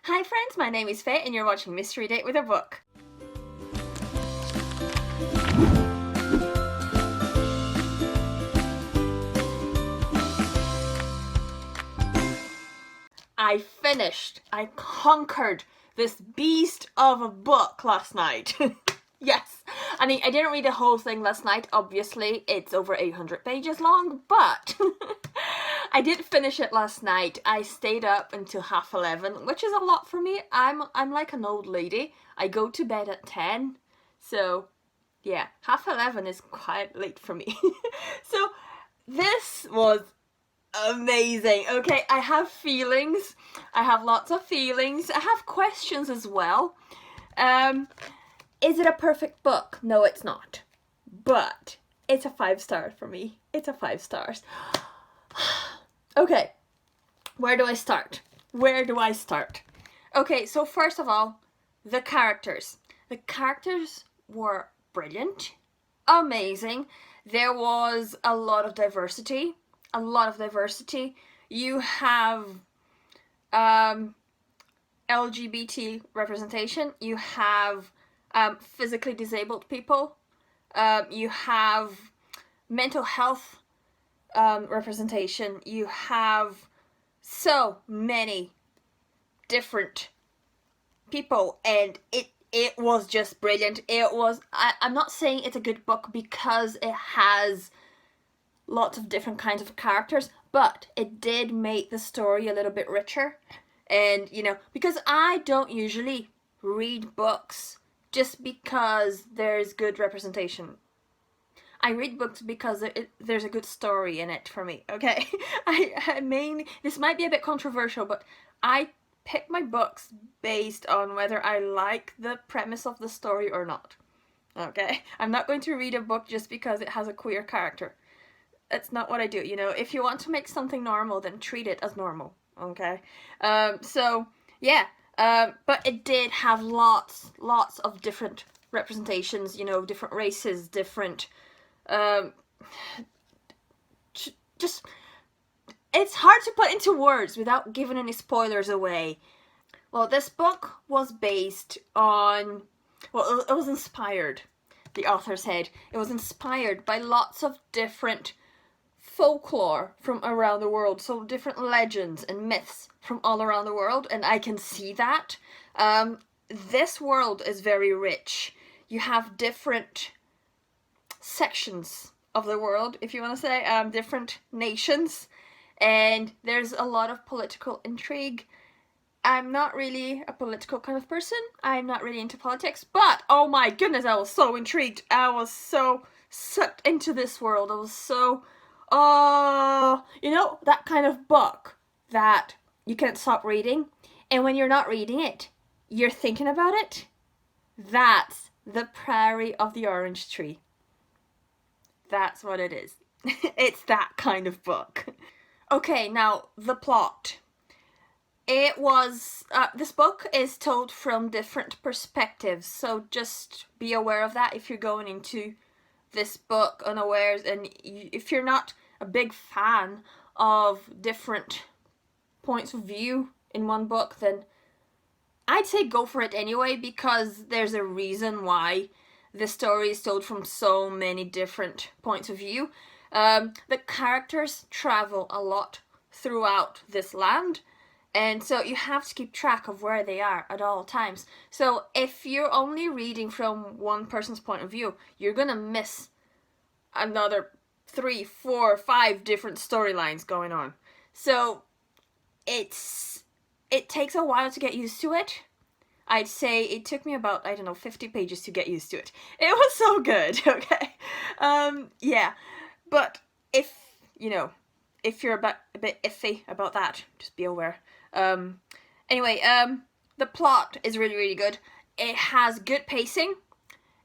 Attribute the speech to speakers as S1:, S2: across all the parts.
S1: Hi friends, my name is Faye and you're watching Mystery Date with a Book. I conquered this beast of a book last night. Yes, I mean, I didn't read the whole thing last night, obviously, it's over 800 pages long, but I did finish it last night. I stayed up until 11:30, which is a lot for me. I'm like an old lady. I go to bed at 10, so yeah, 11:30 is quite late for me. So this was amazing. Okay, I have feelings. I have lots of feelings. I have questions as well. Is it a perfect book? No, it's not. But it's a 5-star for me. It's a 5 stars. Okay, where do I start? Where do I start? Okay, so first of all, the characters. The characters were brilliant, amazing. There was a lot of diversity. A lot of diversity. You have LGBT representation. You have physically disabled people. You have mental health representation. You have so many different people, and it was just brilliant. It was. I'm not saying it's a good book because it has lots of different kinds of characters, but it did make the story a little bit richer. And you know, because I don't usually read books just because there's good representation. I read books because there's a good story in it for me, okay? I mean, this might be a bit controversial, but I pick my books based on whether I like the premise of the story or not, okay? I'm not going to read a book just because it has a queer character. That's not what I do, you know? If you want to make something normal, then treat it as normal, okay? So, yeah. But it did have lots of different representations, you know, different races, different, just, it's hard to put into words without giving any spoilers away. Well, this book was based on, well, it was inspired, the author said. It was inspired by lots of different folklore from around the world, so different legends and myths from all around the world, and I can see that. This world is very rich. You have different sections of the world, if you want to say, different nations, and there's a lot of political intrigue. I'm not really a political kind of person. I'm not really into politics, but oh my goodness, I was so intrigued. I was so sucked into this world. I was so, oh, you know, that kind of book that you can't stop reading, and when you're not reading it, you're thinking about it. That's the Priory of the Orange Tree. That's what it is. It's that kind of book. Okay, now the plot. It was, this book is told from different perspectives, so just be aware of that if you're going into this book unawares, and if you're not a big fan of different points of view in one book, then I'd say go for it anyway, because there's a reason why the story is told from so many different points of view. The characters travel a lot throughout this land, and so you have to keep track of where they are at all times. So if you're only reading from one person's point of view, you're gonna miss another 3, 4, 5 different storylines going on. So it takes a while to get used to it. I'd say it took me about, I don't know, 50 pages to get used to it. It was so good, okay? Yeah. But if, you know, if you're a bit iffy about that, just be aware. Anyway, the plot is really, really good. It has good pacing.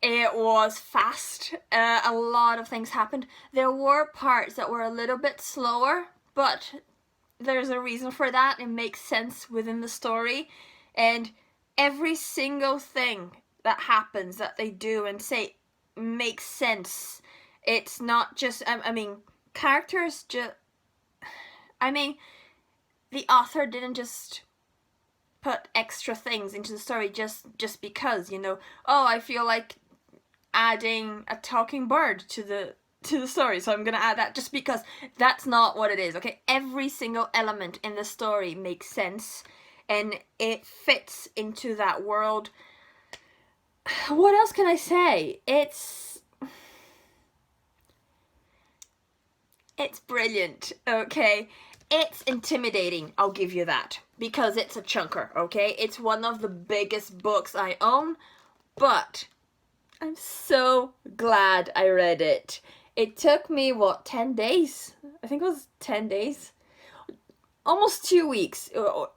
S1: It was fast. A lot of things happened. There were parts that were a little bit slower, but there's a reason for that. It makes sense within the story. And every single thing that happens, that they do and say, makes sense. It's not just, I mean, characters just, I mean, the author didn't just put extra things into the story just because, you know, oh, I feel like adding a talking bird to the story, so I'm gonna add that just because. That's not what it is, okay? Every single element in the story makes sense and it fits into that world. What else can I say? It's brilliant, okay? It's intimidating, I'll give you that, because it's a chunker, okay? It's one of the biggest books I own, but I'm so glad I read it. It took me, what, 10 days? I think it was 10 days. Almost 2 weeks.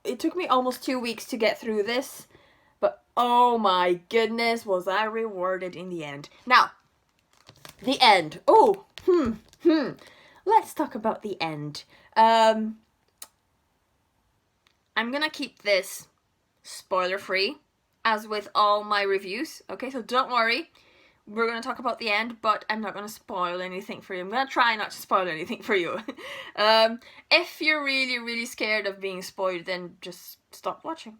S1: It took me almost 2 weeks to get through this. But oh my goodness, was I rewarded in the end. Now, the end. Oh, Let's talk about the end. I'm gonna keep this spoiler-free, as with all my reviews. Okay, so don't worry. We're going to talk about the end, but I'm not going to spoil anything for you. I'm going to try not to spoil anything for you. If you're really, really scared of being spoiled, then just stop watching.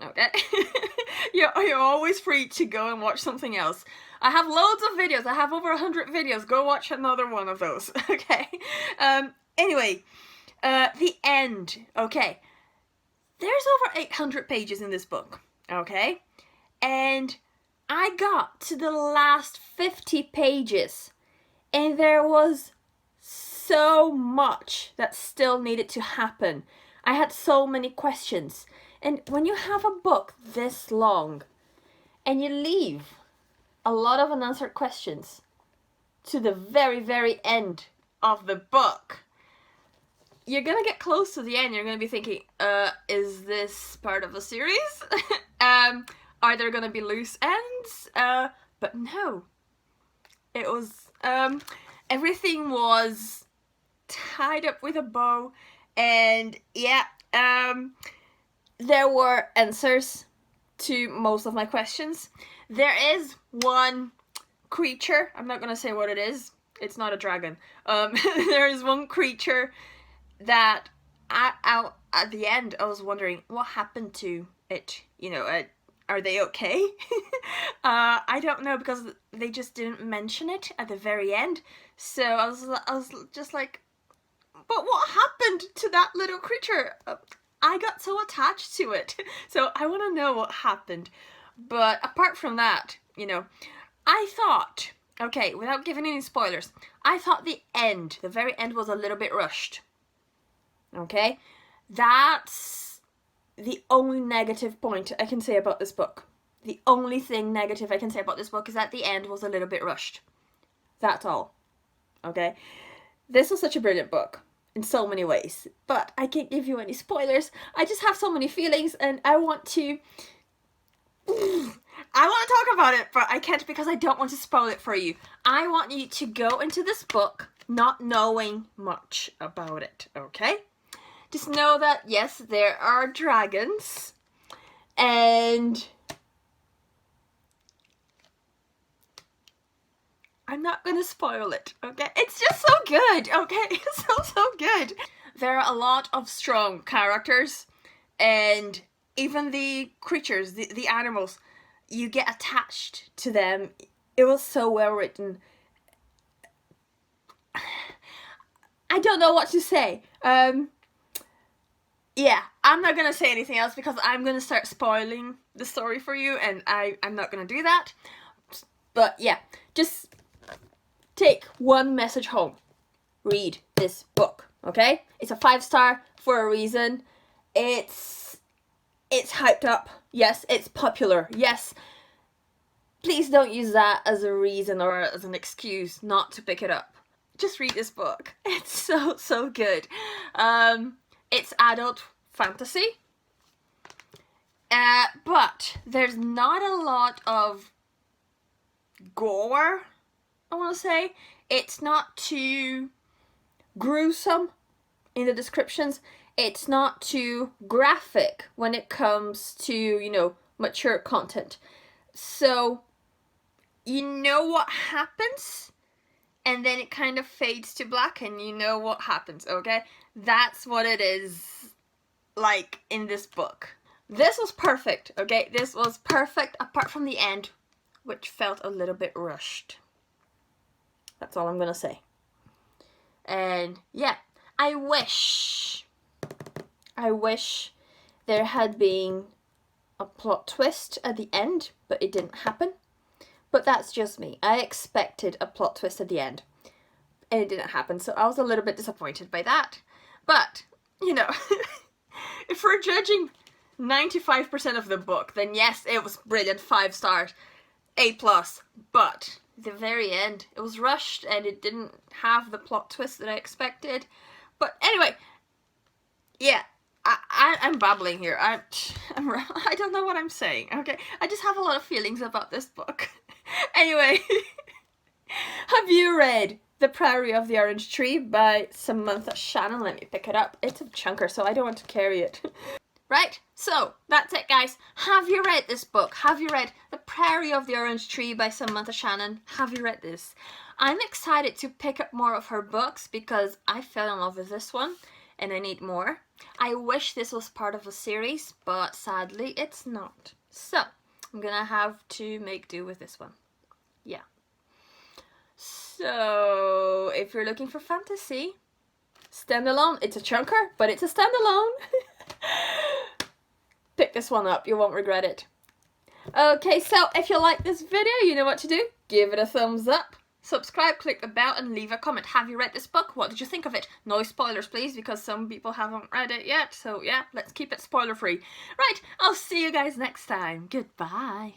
S1: Okay? You're always free to go and watch something else. I have loads of videos. I have over 100 videos. Go watch another one of those. Okay? Anyway, the end. Okay. There's over 800 pages in this book. Okay? And I got to the last 50 pages and there was so much that still needed to happen. I had so many questions. And when you have a book this long and you leave a lot of unanswered questions to the very, very end of the book, you're gonna get close to the end. You're gonna be thinking, is this part of a series? Are there gonna be loose ends? But no. It was, everything was tied up with a bow, and yeah, there were answers to most of my questions. There is one creature, I'm not gonna say what it is, it's not a dragon. There is one creature that at the end I was wondering what happened to it, you know, are they okay? I don't know, because they just didn't mention it at the very end. So I was just like, but what happened to that little creature? I got so attached to it. So I want to know what happened. But apart from that, you know, I thought, okay, without giving any spoilers, I thought the very end was a little bit rushed. Okay? That's the only negative point I can say about this book. The only thing negative I can say about this book is that the end was a little bit rushed. That's all. Okay? This was such a brilliant book in so many ways, but I can't give you any spoilers. I just have so many feelings and I want to talk about it, but I can't because I don't want to spoil it for you. I want you to go into this book not knowing much about it, okay? Just know that, yes, there are dragons, and I'm not gonna spoil it, okay? It's just so good, okay? It's so good. There are a lot of strong characters, and even the creatures, the animals, you get attached to them. It was so well written. I don't know what to say. Yeah, I'm not gonna say anything else because I'm gonna start spoiling the story for you, and I'm not gonna do that. But yeah, just take one message home. Read this book, okay? It's a 5-star for a reason. It's hyped up. Yes, it's popular. Yes. Please don't use that as a reason or as an excuse not to pick it up. Just read this book. It's so good. It's adult fantasy, but there's not a lot of gore, I want to say. It's not too gruesome in the descriptions. It's not too graphic when it comes to, you know, mature content. So, you know what happens, and then it kind of fades to black and you know what happens, okay? That's what it is like in this book. This was perfect, okay? This was perfect apart from the end, which felt a little bit rushed. That's all I'm gonna say. And yeah, I wish there had been a plot twist at the end, but it didn't happen. But that's just me. I expected a plot twist at the end, and it didn't happen, so I was a little bit disappointed by that. But, you know, if we're judging 95% of the book, then yes, it was brilliant, 5 stars, A+, but the very end, it was rushed and it didn't have the plot twist that I expected. But anyway, yeah, I'm babbling here. I don't know what I'm saying, okay? I just have a lot of feelings about this book. Anyway, have you read The Priory of the Orange Tree by Samantha Shannon? Let me pick it up. It's a chunker, so I don't want to carry it. Right, so that's it, guys. Have you read this book? Have you read The Priory of the Orange Tree by Samantha Shannon? Have you read this? I'm excited to pick up more of her books because I fell in love with this one and I need more. I wish this was part of a series, but sadly it's not. So I'm gonna have to make do with this one. Yeah. So if you're looking for fantasy, standalone, it's a chunker, but it's a standalone. Pick this one up, you won't regret it. Okay, so if you like this video, you know what to do. Give it a thumbs up, subscribe, click the bell, and leave a comment. Have you read this book? What did you think of it? No spoilers, please, because some people haven't read it yet. So yeah, let's keep it spoiler free. Right, I'll see you guys next time. Goodbye.